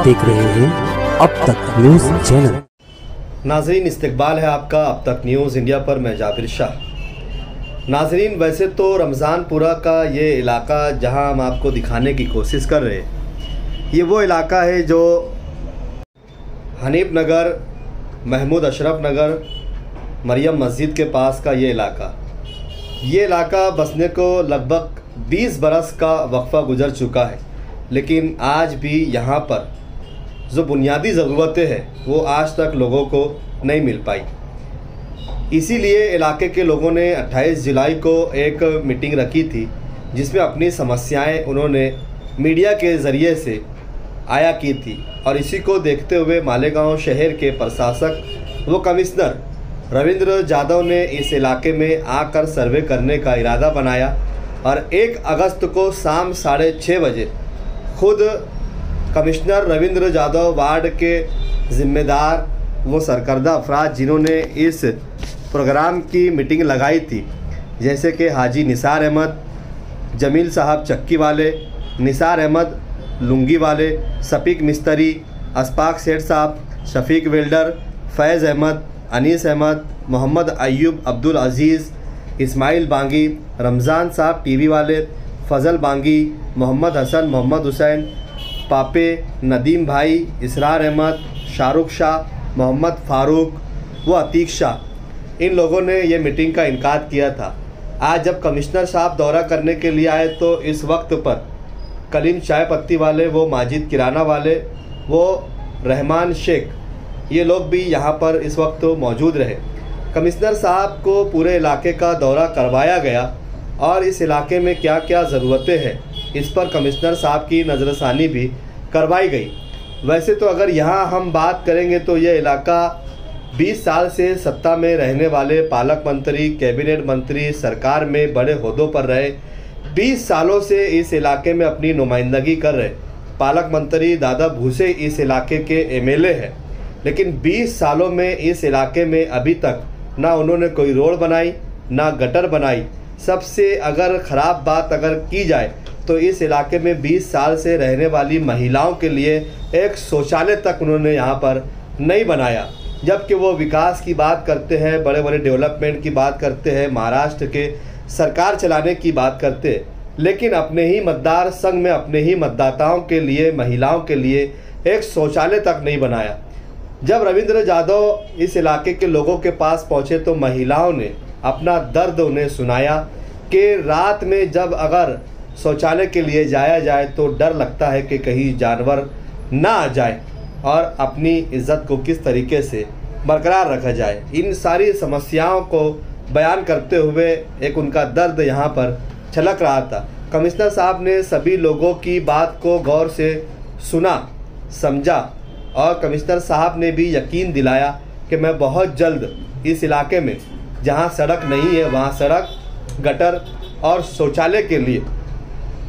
देख रहे हैं अब तक न्यूज चैनल। नाजरीन, इस्तकबाल है आपका अब तक न्यूज़ इंडिया पर। मैं जाबिर शाह। नाजरीन, वैसे तो रमज़ानपुरा का ये इलाका जहां हम आपको दिखाने की कोशिश कर रहे हैं, ये वो इलाका है जो हनीफ नगर, महमूद अशरफ नगर, मरियम मस्जिद के पास का ये इलाका बसने को लगभग 20 बरस का वक्फ़ा गुजर चुका है, लेकिन आज भी यहाँ पर जो बुनियादी ज़रूरतें हैं वो आज तक लोगों को नहीं मिल पाई। इसीलिए इलाके के लोगों ने 28 जुलाई को एक मीटिंग रखी थी, जिसमें अपनी समस्याएं उन्होंने मीडिया के ज़रिए से आया की थी। और इसी को देखते हुए मालेगांव शहर के प्रशासक व कमिश्नर रविंद्र जाधव ने इस इलाके में आकर सर्वे करने का इरादा बनाया और 1 अगस्त को शाम 6:30 बजे खुद कमिश्नर रविंद्र जाधव, वार्ड के ज़िम्मेदार वो सरकर्दा अफराद जिन्होंने इस प्रोग्राम की मीटिंग लगाई थी, जैसे कि हाजी निसार अहमद, जमील साहब चक्की वाले, निसार अहमद लुंगी वाले, सफीक मिस्त्री, अस्पाक सेठ साहब, शफीक वेल्डर, फैज़ अहमद, अनीस अहमद, मोहम्मद अयूब, अब्दुल अज़ीज़, इस्माइल बांगी, रमज़ान साहब टीवी वाले, फ़ज़ल बांगी, मोहम्मद हसन, मोहम्मद हुसैन, पापे, नदीम भाई, इसरार अहमद, शाहरुख शाह, मोहम्मद फ़ारूक व अतीक शाह, इन लोगों ने ये मीटिंग का इनकाद किया था। आज जब कमिश्नर साहब दौरा करने के लिए आए तो इस वक्त पर कलीम चाय पत्ती वाले, वो माजिद किराना वाले, वो रहमान शेख, ये लोग भी यहाँ पर इस वक्त मौजूद रहे। कमिश्नर साहब को पूरे इलाके का दौरा करवाया गया और इस इलाके में क्या क्या ज़रूरतें हैं इस पर कमिश्नर साहब की नज़रसानी भी करवाई गई। वैसे तो अगर यहाँ हम बात करेंगे तो ये इलाका 20 साल से सत्ता में रहने वाले पालक मंत्री, कैबिनेट मंत्री, सरकार में बड़े ओहदों पर रहे, 20 सालों से इस इलाके में अपनी नुमाइंदगी कर रहे पालक मंत्री दादा भूसे इस इलाके के एमएलए हैं, लेकिन 20 सालों में इस इलाके में अभी तक ना उन्होंने कोई रोड बनाई, ना गटर बनाई। सबसे अगर ख़राब बात अगर की जाए तो इस इलाके में 20 साल से रहने वाली महिलाओं के लिए एक शौचालय तक उन्होंने यहाँ पर नहीं बनाया। जबकि वो विकास की बात करते हैं, बड़े बड़े डेवलपमेंट की बात करते हैं, महाराष्ट्र के सरकार चलाने की बात करते हैं, लेकिन अपने ही मतदार संघ में अपने ही मतदाताओं के लिए, महिलाओं के लिए एक शौचालय तक नहीं बनाया। जब रविंद्र जाधव इस इलाके के लोगों के पास पहुँचे तो महिलाओं ने अपना दर्द उन्हें सुनाया कि रात में जब अगर शौचालय के लिए जाया जाए तो डर लगता है कि कहीं जानवर ना आ जाए और अपनी इज्जत को किस तरीके से बरकरार रखा जाए। इन सारी समस्याओं को बयान करते हुए एक उनका दर्द यहाँ पर छलक रहा था। कमिश्नर साहब ने सभी लोगों की बात को गौर से सुना, समझा और कमिश्नर साहब ने भी यकीन दिलाया कि मैं बहुत जल्द इस इलाके में जहाँ सड़क नहीं है वहाँ सड़क, गटर और शौचालय के लिए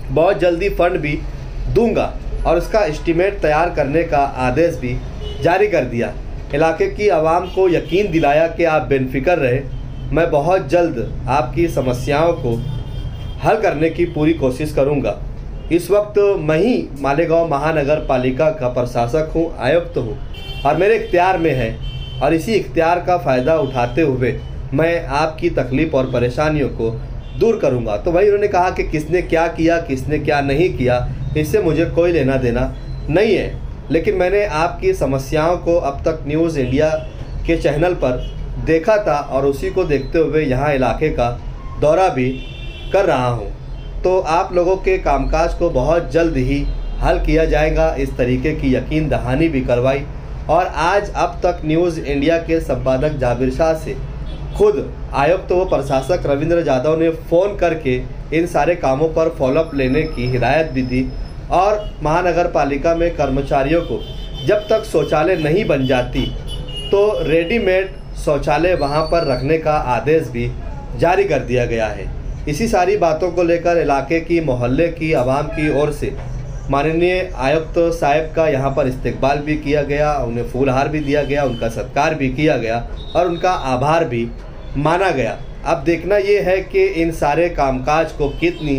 बहुत जल्दी फंड भी दूंगा और उसका एस्टीमेट तैयार करने का आदेश भी जारी कर दिया। इलाके की आवाम को यकीन दिलाया कि आप बेफिक्र रहे, मैं बहुत जल्द आपकी समस्याओं को हल करने की पूरी कोशिश करूंगा। इस वक्त मैं ही मालेगांव महानगर पालिका का प्रशासक हूं, आयुक्त हूं और मेरे इख्तियार में है और इसी इख्तियार का फ़ायदा उठाते हुए मैं आपकी तकलीफ़ और परेशानियों को दूर करूंगा। तो वही उन्होंने कहा कि किसने क्या किया, किसने क्या नहीं किया, इससे मुझे कोई लेना देना नहीं है, लेकिन मैंने आपकी समस्याओं को अब तक न्यूज़ इंडिया के चैनल पर देखा था और उसी को देखते हुए यहाँ इलाके का दौरा भी कर रहा हूँ। तो आप लोगों के कामकाज को बहुत जल्द ही हल किया जाएगा, इस तरीके की यकीन दहानी भी करवाई। और आज अब तक न्यूज़ इंडिया के संपादक जाबिर शाह से खुद आयुक्त व प्रशासक रविंद्र जाधव ने फ़ोन करके इन सारे कामों पर फॉलोअप लेने की हिदायत भी दी और महानगर पालिका में कर्मचारियों को जब तक शौचालय नहीं बन जाती तो रेडीमेड शौचालय वहां पर रखने का आदेश भी जारी कर दिया गया है। इसी सारी बातों को लेकर इलाके की, मोहल्ले की, आवाम की ओर से माननीय आयुक्त साहब का यहाँ पर इस्तकबाल भी किया गया, उन्हें फूलहार भी दिया गया, उनका सत्कार भी किया गया और उनका आभार भी माना गया। अब देखना ये है कि इन सारे कामकाज को कितनी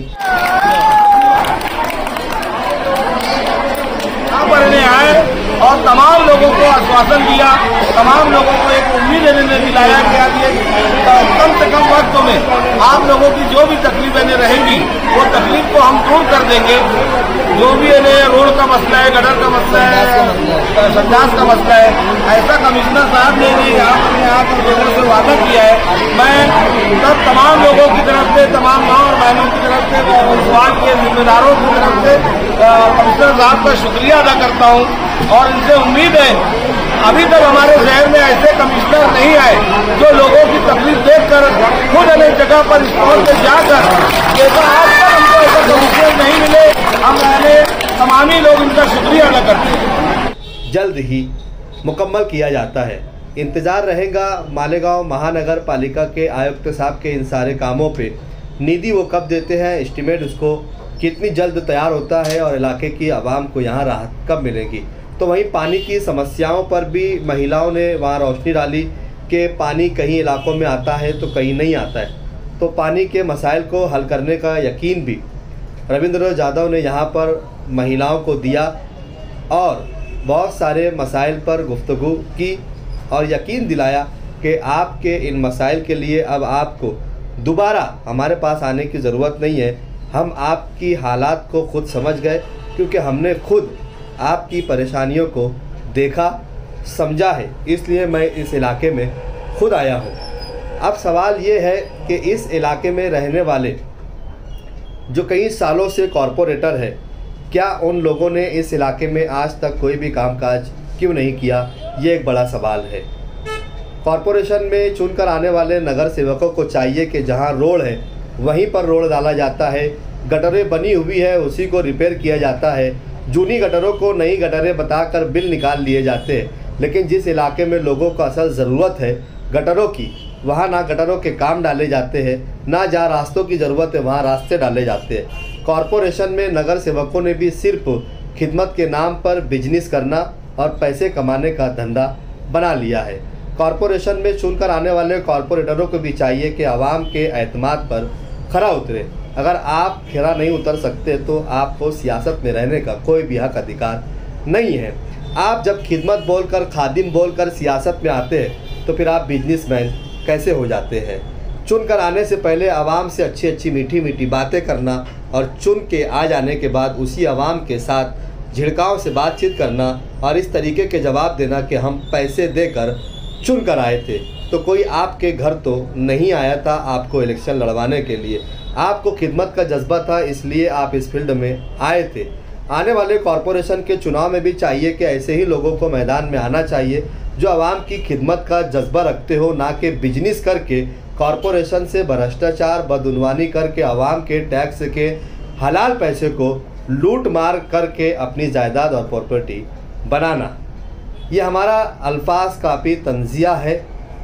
आए और तमाम लोगों को आश्वासन दिया, तमाम लोगों को एक उम्मीद इन्हें दिलाया कि अब ये कम से कम वक्त में आप लोगों की जो भी तकलीफें रहेंगी वो तकलीफ को हम दूर कर देंगे। जो भी इन्हें रोड का मसला है, गटर का मसला है, संडास का मसला है, ऐसा कमिश्नर साहब ने भी यहाँ पर लोगों से वादा किया है। मैं तब तमाम लोगों की तरफ से, तमाम माँ और बहनों की तरफ से, वार्ड के जिम्मेदारों की तरफ से कमिश्नर साहब का शुक्रिया अदा करता हूँ और इनसे उम्मीद है अभी तक हमारे शहर में ऐसे कमिश्नर नहीं आए जो लोगों की तकलीफ देखकर खुद अनेक जगह पर स्टॉल पे जाकर जैसा आज तक हमको ऐसा कमिश्नर नहीं मिले, हम तमामी लोग इनका शुक्रिया अदा करते हैं। जल्द ही मुकम्मल किया जाता है। इंतज़ार रहेगा मालेगांव महानगर पालिका के आयुक्त साहब के इन सारे कामों पे। निधि वो कब देते हैं, एस्टिमेट उसको कितनी जल्द तैयार होता है और इलाके की आवाम को यहाँ राहत कब मिलेगी। तो वहीं पानी की समस्याओं पर भी महिलाओं ने वहाँ रोशनी डाली कि पानी कहीं इलाकों में आता है तो कहीं नहीं आता है। तो पानी के मसाइल को हल करने का यकीन भी रविंद्र यादव ने यहाँ पर महिलाओं को दिया और बहुत सारे मसाइल पर गुफ्तगू की और यकीन दिलाया कि आपके इन मसाइल के लिए अब आपको दोबारा हमारे पास आने की ज़रूरत नहीं है। हम आपकी हालात को खुद समझ गए क्योंकि हमने खुद आपकी परेशानियों को देखा, समझा है, इसलिए मैं इस इलाके में खुद आया हूँ। अब सवाल ये है कि इस इलाके में रहने वाले जो कई सालों से कॉरपोरेटर है, क्या उन लोगों ने इस इलाके में आज तक कोई भी कामकाज क्यों नहीं किया, ये एक बड़ा सवाल है। कॉरपोरेशन में चुनकर आने वाले नगर सेवकों को चाहिए कि जहाँ रोड है वहीं पर रोड डाला जाता है, गटरें बनी हुई है उसी को रिपेयर किया जाता है, जूनी गटरों को नई गटरें बताकर बिल निकाल लिए जाते हैं। लेकिन जिस इलाके में लोगों को असल ज़रूरत है गटरों की, वहाँ ना गटरों के काम डाले जाते हैं, ना जहाँ रास्तों की ज़रूरत है वहाँ रास्ते डाले जाते हैं। कॉरपोरेशन में नगर सेवकों ने भी सिर्फ खिदमत के नाम पर बिजनेस करना और पैसे कमाने का धंधा बना लिया है। कॉरपोरेशन में चुनकर आने वाले कॉरपोरेटरों को भी चाहिए कि आवाम के एतमाद पर खरा उतरे। अगर आप खरा नहीं उतर सकते तो आपको सियासत में रहने का कोई भी हक अधिकार नहीं है। आप जब खिदमत बोलकर, खादिम बोलकर सियासत में आते हैं तो फिर आप बिजनेसमैन कैसे हो जाते हैं। चुनकर आने से पहले आवाम से अच्छी अच्छी मीठी मीठी बातें करना और चुन के आ जाने के बाद उसी आवाम के साथ झिड़काव से बातचीत करना और इस तरीके के जवाब देना कि हम पैसे देकर चुन कर आए थे, तो कोई आपके घर तो नहीं आया था आपको इलेक्शन लड़वाने के लिए। आपको खिदमत का जज्बा था, इसलिए आप इस फील्ड में आए थे। आने वाले कॉरपोरेशन के चुनाव में भी चाहिए कि ऐसे ही लोगों को मैदान में आना चाहिए जो आवाम की खिदमत का जज्बा रखते हो, ना कि बिजनेस करके कॉरपोरेशन से भ्रष्टाचार बदउनवानी करके आवाम के टैक्स के हलाल पैसे को लूट मार करके अपनी जायदाद और प्रॉपर्टी बनाना। ये हमारा अल्फाज काफ़ी तंजिया है,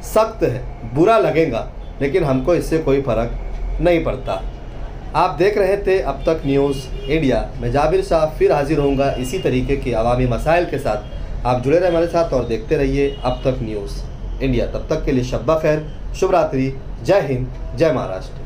सख्त है, बुरा लगेगा, लेकिन हमको इससे कोई फ़र्क नहीं पड़ता। आप देख रहे थे अब तक न्यूज़ इंडिया। मैं जाबिर शाह फिर हाजिर होऊंगा इसी तरीके के अवामी मसाइल के साथ। आप जुड़े रहे हमारे साथ और देखते रहिए अब तक न्यूज़ इंडिया। तब तक के लिए शब्बा खैर, शुभ रात्रि, जय हिंद, जय महाराष्ट्र।